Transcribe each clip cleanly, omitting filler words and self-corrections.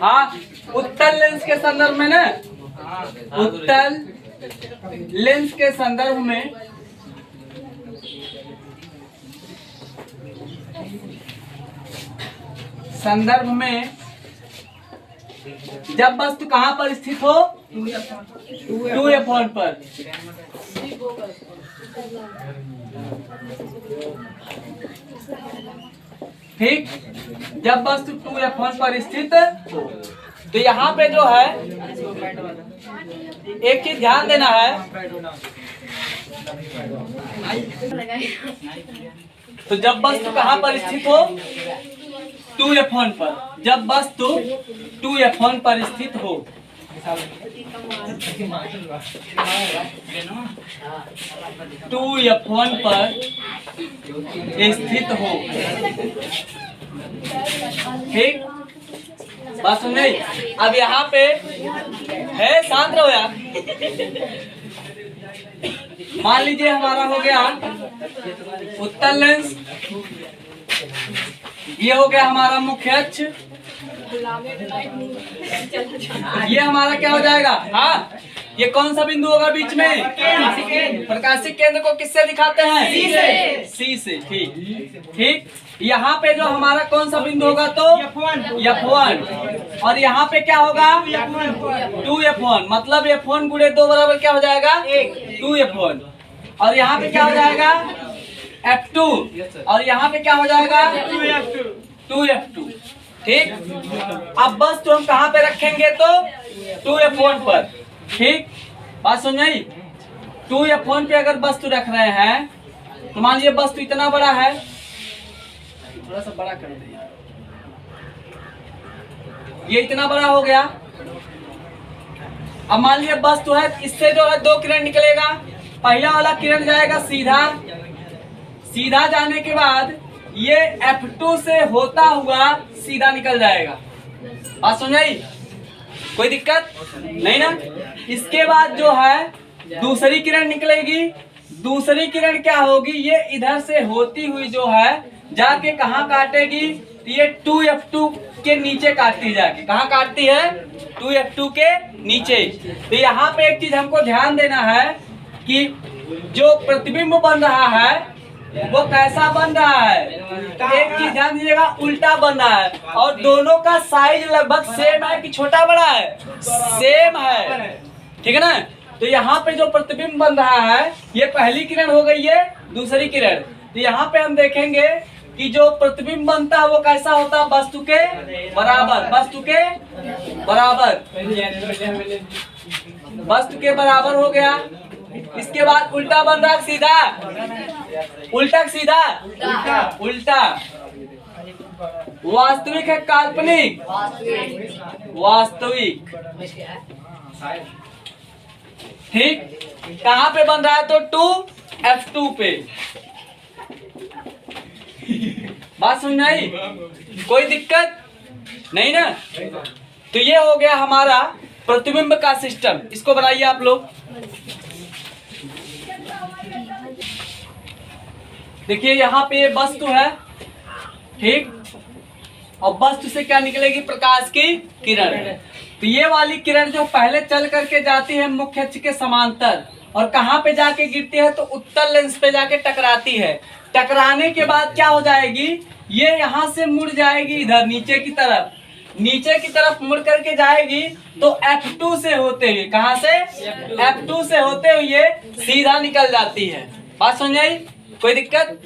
हाँ, उत्तल लेंस के संदर्भ में ना, उत्तल लेंस के संदर्भ में जब वस्तु कहाँ पर स्थित हो, 2f1 पर, ठीक। जब वस्तु 2f1 पर स्थित हो तो यहाँ पे जो है एक चीज ध्यान देना है, तो जब वस्तु कहाँ पर स्थित हो, 2f1 पर, जब वस्तु 2f1 पर स्थित हो, 2f1 पर स्थित हो, ठीक। बात सुन गई। अब यहाँ पे है, शांत रहो यार। मान लीजिए हमारा हो गया उत्तल लेंस, ये हो गया हमारा मुख्य अक्ष, ये हमारा क्या हो जाएगा, हाँ, ये कौन सा बिंदु होगा बीच में, प्रकाशिक केंद्र को किससे दिखाते हैं, सी से, ठीक ठीक। यहाँ पे जो हमारा कौन सा बिंदु होगा, तो F1, और यहाँ पे क्या होगा, 2f1, मतलब f1 गुणे 2 बराबर क्या हो जाएगा, 2f1, और यहाँ पे क्या हो जाएगा, f2, और यहाँ पे क्या हो जाएगा, 2f2, ठीक। अब बस तो हम कहाँ पे रखेंगे, तो 2f1 पर, ठीक। बात सुन गई। 2f1 पे अगर वस्तु रख रहे हैं तो मान लीजिए वस्तु इतना बड़ा है, थोड़ा सा बड़ा कर दे, ये इतना बड़ा हो गया। अब मान लीजिए वस्तु है, इससे जो है 2 किरण निकलेगा, पहला वाला किरण जाएगा सीधा, सीधा जाने के बाद ये F2 से होता हुआ सीधा निकल जाएगा। बात सुन गई, कोई दिक्कत नहीं ना। इसके बाद जो है दूसरी किरण निकलेगी, दूसरी किरण क्या होगी, ये इधर से होती हुई जो है जाके कहाँ काटेगी, तो ये 2f2 के नीचे काटती, जाके कहाँ काटती है, 2f2 के नीचे। तो यहाँ पे एक चीज हमको ध्यान देना है कि जो प्रतिबिंब बन रहा है वो कैसा बन रहा है, एक चीज ध्यान दीजिएगा, उल्टा बन रहा है, और दोनों का साइज लगभग सेम है कि छोटा बड़ा है, सेम है, ठीक है ना। तो यहाँ पे जो प्रतिबिंब बन रहा है, ये पहली किरण हो गई है, दूसरी किरण। तो यहाँ पे हम देखेंगे कि जो प्रतिबिंब बनता है वो कैसा होता है, वस्तु के बराबर, वस्तु के बराबर, वस्तु के बराबर हो गया। इसके बाद उल्टा बन रहा है, सीधा, उल्टा सीधा, उल्टा, वास्तविक है काल्पनिक, वास्तविक, ठीक। कहाँ पे बन रहा है, तो 2f2 पे। बात सुन नहीं, कोई दिक्कत नहीं ना। तो ये हो गया हमारा प्रतिबिंब का सिस्टम, इसको बनाइए आप लोग। देखिए यहाँ पे वस्तु है, ठीक, और वस्तु से क्या निकलेगी, प्रकाश की किरण। तो ये वाली किरण जो पहले चल करके जाती है मुख्य अक्ष के समांतर, और कहाँ पे जाके गिरती है, तो उत्तल लेंस पे जाके टकराती है। टकराने के बाद क्या हो जाएगी, ये यहाँ से मुड़ जाएगी इधर नीचे की तरफ, नीचे की तरफ मुड़ करके जाएगी, तो F2 से होते हुए, कहाँ से, F2 से होते हुए सीधा निकल जाती है। बात समझ आई, कोई दिक्कत।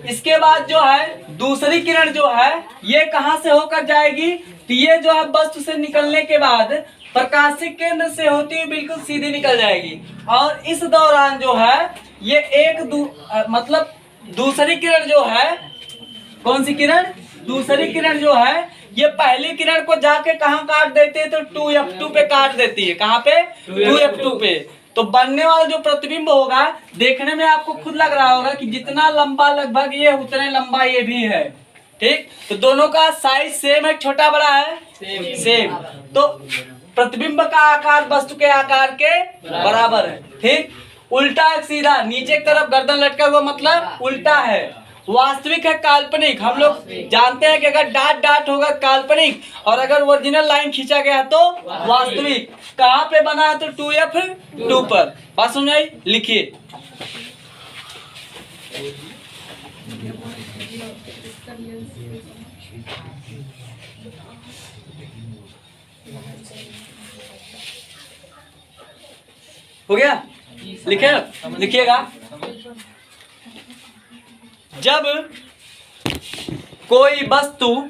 इसके बाद जो है दूसरी किरण जो है ये कहाँ से होकर जाएगी, तो ये जो है वस्तु से निकलने के बाद प्रकाशिक केंद्र से होती हुई बिल्कुल सीधी निकल जाएगी, और इस दौरान जो है ये मतलब दूसरी किरण जो है, कौन सी किरण, दूसरी किरण जो है ये पहली किरण को जाके कहाँ काट देती है, तो 2f2 पे काट देती है। कहाँ पे, 2f2 पे। तो बनने वाला जो प्रतिबिंब होगा, देखने में आपको खुद लग रहा होगा कि जितना लंबा लगभग ये उतने लंबा ये भी है, ठीक। तो दोनों का साइज सेम है, छोटा बड़ा है, सेम। तो प्रतिबिंब का आकार वस्तु के आकार के बराबर है, ठीक। उल्टा सीधा, नीचे की तरफ गर्दन लटका हुआ मतलब उल्टा है, वास्तविक है काल्पनिक? हम लोग जानते हैं कि अगर डॉट डॉट होगा काल्पनिक, और अगर ओरिजिनल लाइन खींचा गया तो वास्तविक। कहाँ पे बना है? तो 2F2 पर। बात समझ आई? लिखिए। हो गया? लिखे? लिखिएगा। जब कोई वस्तु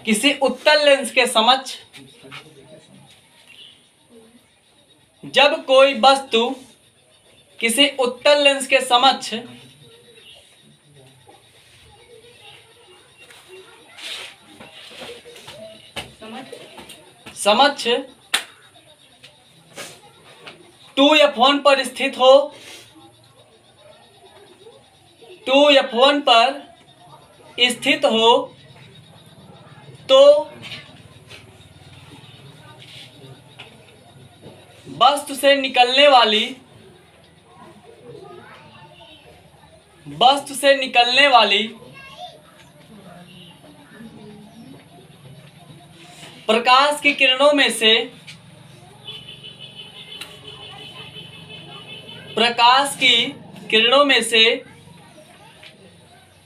किसी उत्तल लेंस के समक्ष, जब कोई वस्तु किसी उत्तल लेंस के समक्ष समक्ष 2F1 पर स्थित हो, 2F1 पर स्थित हो, तो वस्तु से निकलने वाली प्रकाश की किरणों में से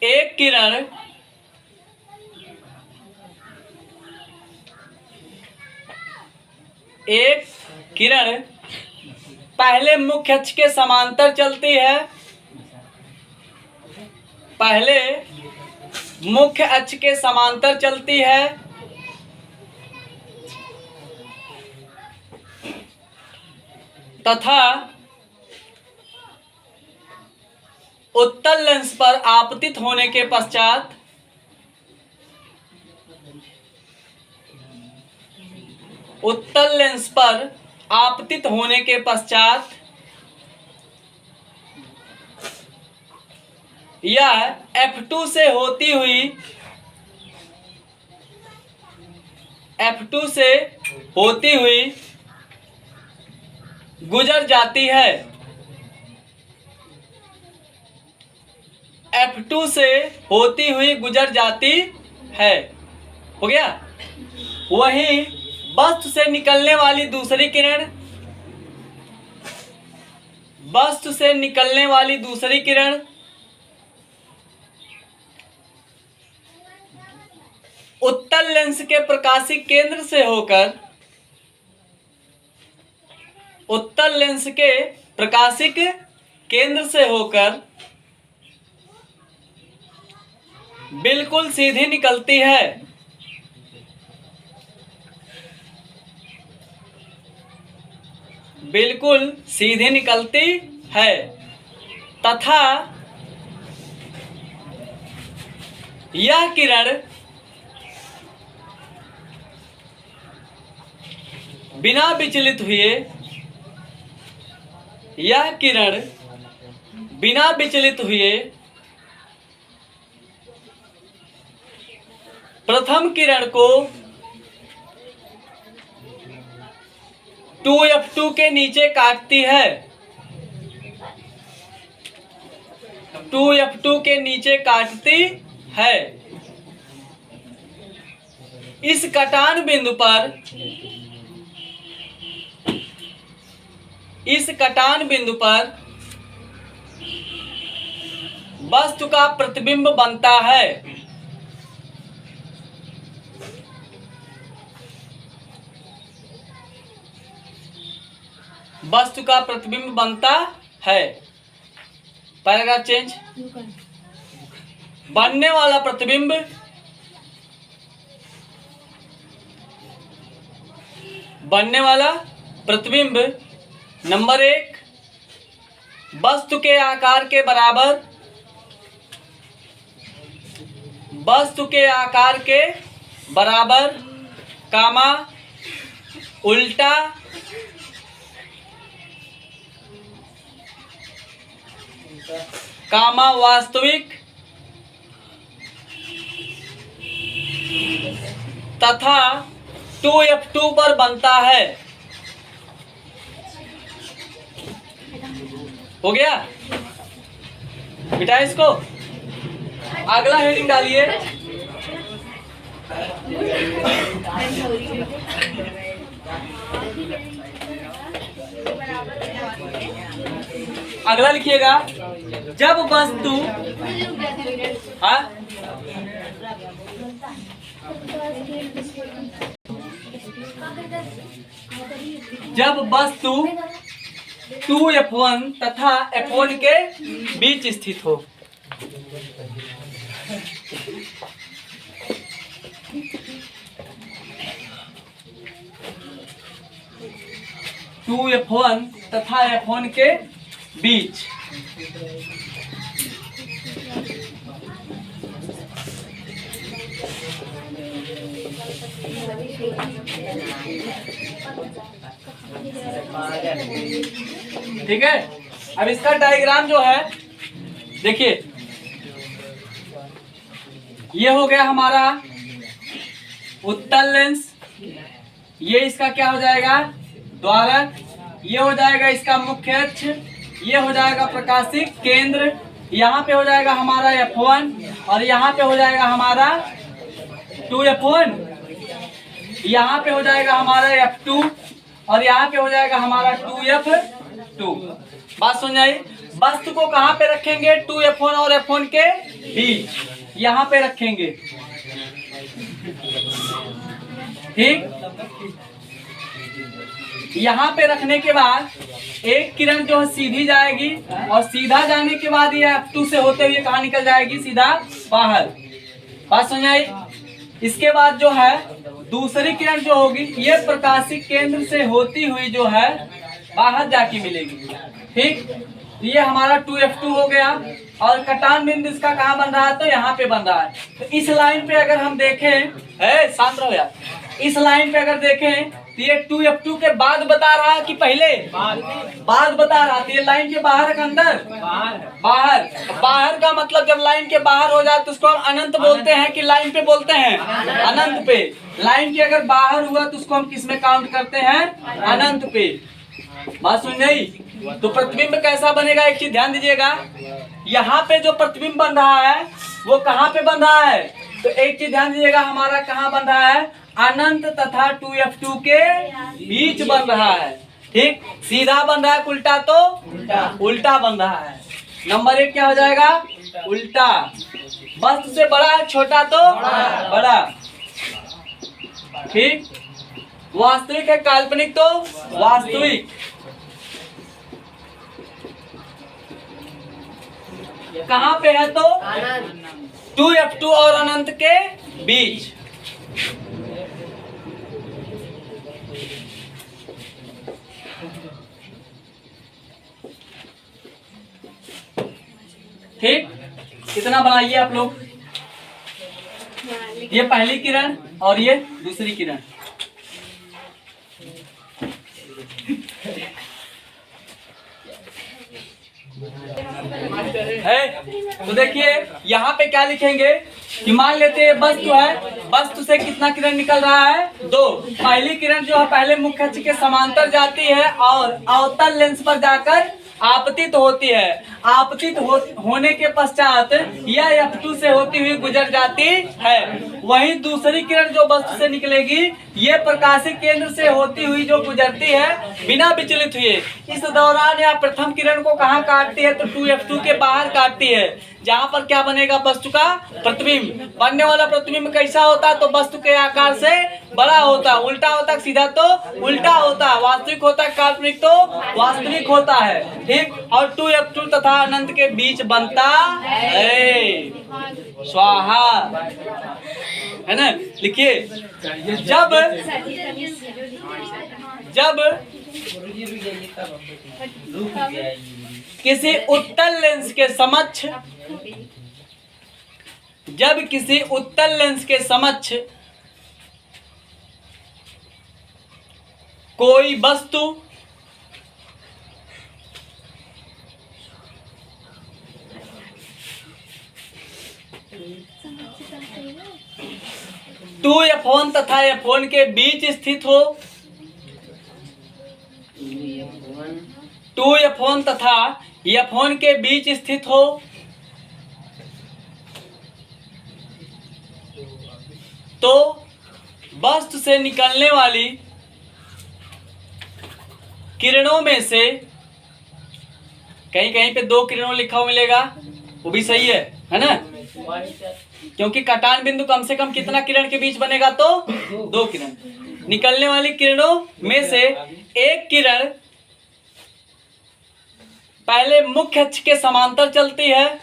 एक किरण पहले मुख्य अक्ष के समांतर चलती है, पहले मुख्य अक्ष के समांतर चलती है, तथा उत्तल लेंस पर आपतित होने के पश्चात यह F2 से होती हुई गुजर जाती है, F2 से होती हुई गुजर जाती है। हो गया? वहीं वस्तु से निकलने वाली दूसरी किरण उत्तल लेंस के प्रकाशिक केंद्र से होकर बिल्कुल सीधी निकलती है, तथा यह किरण बिना विचलित हुए प्रथम किरण को 2F2 के नीचे काटती है, 2F2 के नीचे काटती है। इस कटान बिंदु पर वस्तु का प्रतिबिंब बनता है, पैराग्राफ चेंज। बनने वाला प्रतिबिंब नंबर 1 वस्तु के आकार के बराबर, कामा उल्टा कामा वास्तविक तथा 2F2 पर बनता है। हो गया? बेटा इसको अगला हेडिंग डालिए। अगला लिखिएगा, जब वस्तु जब वस्तु 2F1 तथा F1 के बीच स्थित हो। टू F1 तथा F1 के बीच ठीक है। अब इसका डायग्राम जो है देखिए, ये हो गया हमारा उत्तल लेंस, ये इसका क्या हो जाएगा द्वारक, ये हो जाएगा इसका मुख्य अक्ष, ये हो जाएगा प्रकाशिक केंद्र, यहाँ पे हो जाएगा हमारा F1 और यहाँ पे हो जाएगा हमारा 2F1, यहाँ पे हो जाएगा हमारा F2 और यहाँ पे हो जाएगा हमारा 2F2। बात सुन जाइए, वस्तु को कहाँ पे रखेंगे 2F1 और F1 के बीच, यहाँ पे रखेंगे, ठीक। यहाँ पे रखने के बाद एक किरण जो है सीधी जाएगी और सीधा जाने के बाद ये F2 से होते हुए कहाँ निकल जाएगी, सीधा बाहर। बात सुन जाइए, इसके बाद जो है दूसरी किरण जो होगी ये प्रकाशिक केंद्र से होती हुई जो है बाहर जाके मिलेगी, ठीक। ये हमारा 2F2 हो गया और कटान बिंदु इसका कहाँ बन रहा है, तो यहाँ पे बन रहा है। तो इस लाइन पे अगर हम देखें, शांत रहो यार, इस लाइन पे अगर देखें तो ये 2F2 के बाद बता रहा है कि पहले बाद बता रहा है। ये लाइन के बाहर का अंदर, बाहर बाहर का मतलब जब लाइन के बाहर हो जाए तो उसको हम अनंत बोलते हैं कि लाइन पे बोलते हैं अनंत पे। लाइन के अगर बाहर हुआ तो उसको हम किस में काउंट करते हैं, अनंत पे। बात सुन गई। तो प्रतिबिंब कैसा बनेगा, एक चीज ध्यान दीजिएगा, यहाँ पे जो प्रतिबिंब बन रहा है वो कहाँ पे बन रहा है, तो एक चीज ध्यान दीजिएगा, हमारा कहाँ बन रहा है, अनंत तथा 2F2 के बीच बन रहा है, ठीक। सीधा बन रहा है, उल्टा तो उल्टा बन रहा है। नंबर 1 क्या हो जाएगा, उल्टा। वस्तु से बड़ा है, छोटा तो बड़ा, ठीक। वास्तविक है, काल्पनिक तो वास्तविक। कहाँ पे है, तो 2F2 और अनंत के बीच। ठीक, कितना बनाइए आप लोग, ये पहली किरण और ये दूसरी किरण। है तो देखिए यहाँ पे क्या लिखेंगे कि मान लेते हैं वस्तु है, वस्तु से कितना किरण निकल रहा है, 2। पहली किरण जो है पहले मुख्य अक्ष के समांतर जाती है और अवतल लेंस पर जाकर आपतित होती है। आपतित होने के पश्चात यह F2 से होती हुई गुजर जाती है। वहीं दूसरी किरण जो वस्तु से निकलेगी ये प्रकाशिक केंद्र से होती हुई जो गुजरती है बिना विचलित हुए। इस दौरान यह प्रथम किरण को कहाँ काटती है, तो 2F2 के बाहर काटती है, जहाँ पर क्या बनेगा, वस्तु का प्रतिबिंब। बनने वाला प्रतिबिंब कैसा होता है, तो वस्तु के आकार से बड़ा होता है, उल्टा होता है, सीधा तो उल्टा होता है, वास्तविक होता है, काल्पनिक तो वास्तविक होता है, ठीक। और 2F2 तथा अनंत के बीच बनता है। स्वाहा, है ना। लिखिए, जब किसी उत्तल लेंस के समक्ष, जब किसी उत्तल लेंस के समक्ष कोई वस्तु टू F1 तथा F1 के बीच स्थित हो, 2F1 तथा F1 के बीच स्थित हो तो वस्तु से निकलने वाली किरणों में से, कहीं कहीं पे 2 किरणों लिखा हुआ मिलेगा, वो भी सही है ना, क्योंकि कटान बिंदु कम से कम कितना किरण के बीच बनेगा, तो 2 किरण। निकलने वाली किरणों में से एक किरण पहले मुख्य अक्ष के समांतर चलती है,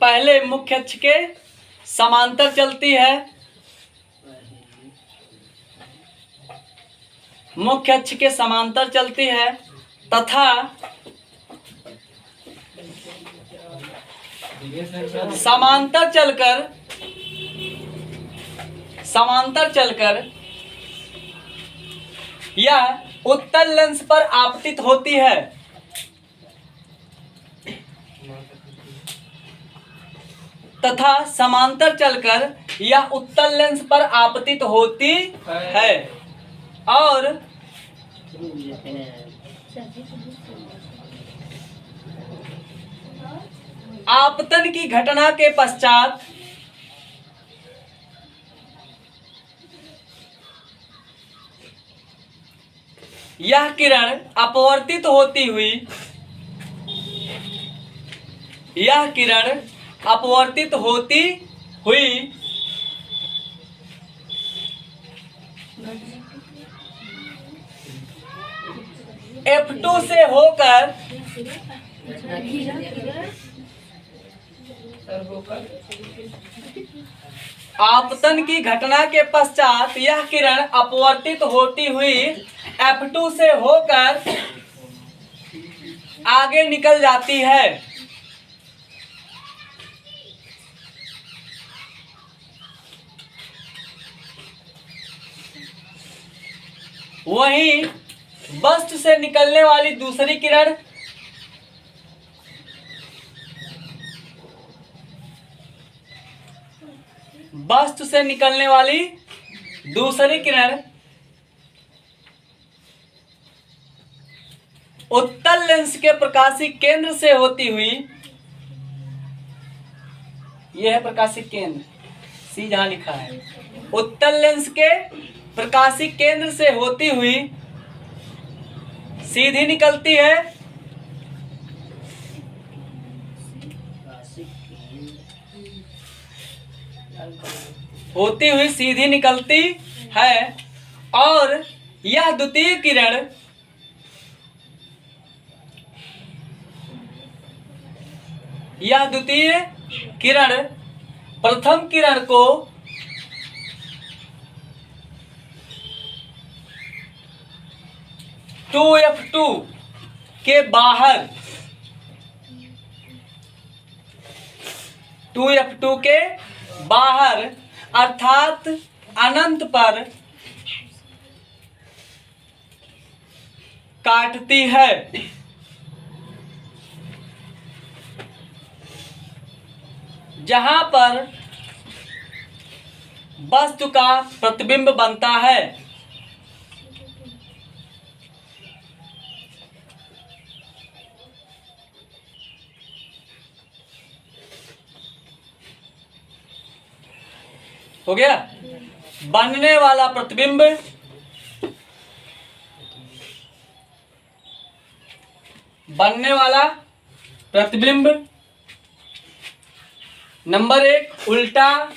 पहले मुख्य अक्ष के समांतर चलती है, मुख्य अक्ष के समांतर चलती है तथा समांतर चलकर यह उत्तल लेंस पर आपतित होती है। तथा समांतर चलकर यह उत्तल लेंस पर आपतित होती है और आपतन की घटना के पश्चात यह किरण अपवर्तित होती हुई, यह किरण अपवर्तित होती हुई F2 से होकर आपतन की घटना के पश्चात यह किरण अपवर्तित होती हुई F2 से होकर आगे निकल जाती है। वहीं वस्तु से निकलने वाली दूसरी किरण उत्तल लेंस के प्रकाशिक केंद्र से होती हुई, यह है प्रकाशिक केंद्र, सी जहां लिखा है, उत्तल लेंस के प्रकाशिक केंद्र से होती हुई सीधी निकलती है, होती हुई सीधी निकलती है और यह द्वितीय किरण प्रथम किरण को F2 के बाहर, 2F2 के बाहर अर्थात अनंत पर काटती है। जहां पर वस्तु का प्रतिबिंब बनता है। हो गया? बनने वाला प्रतिबिंब नंबर 1 उल्टा,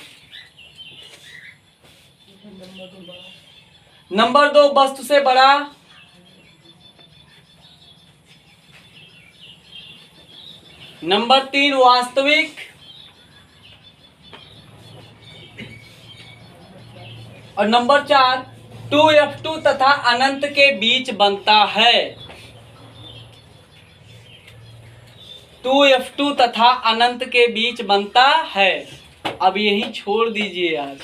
नंबर 2 वस्तु से बड़ा, नंबर 3 वास्तविक, और नंबर 4 2F2 तथा अनंत के बीच बनता है। 2F2 तथा अनंत के बीच बनता है। अब यही छोड़ दीजिए आज।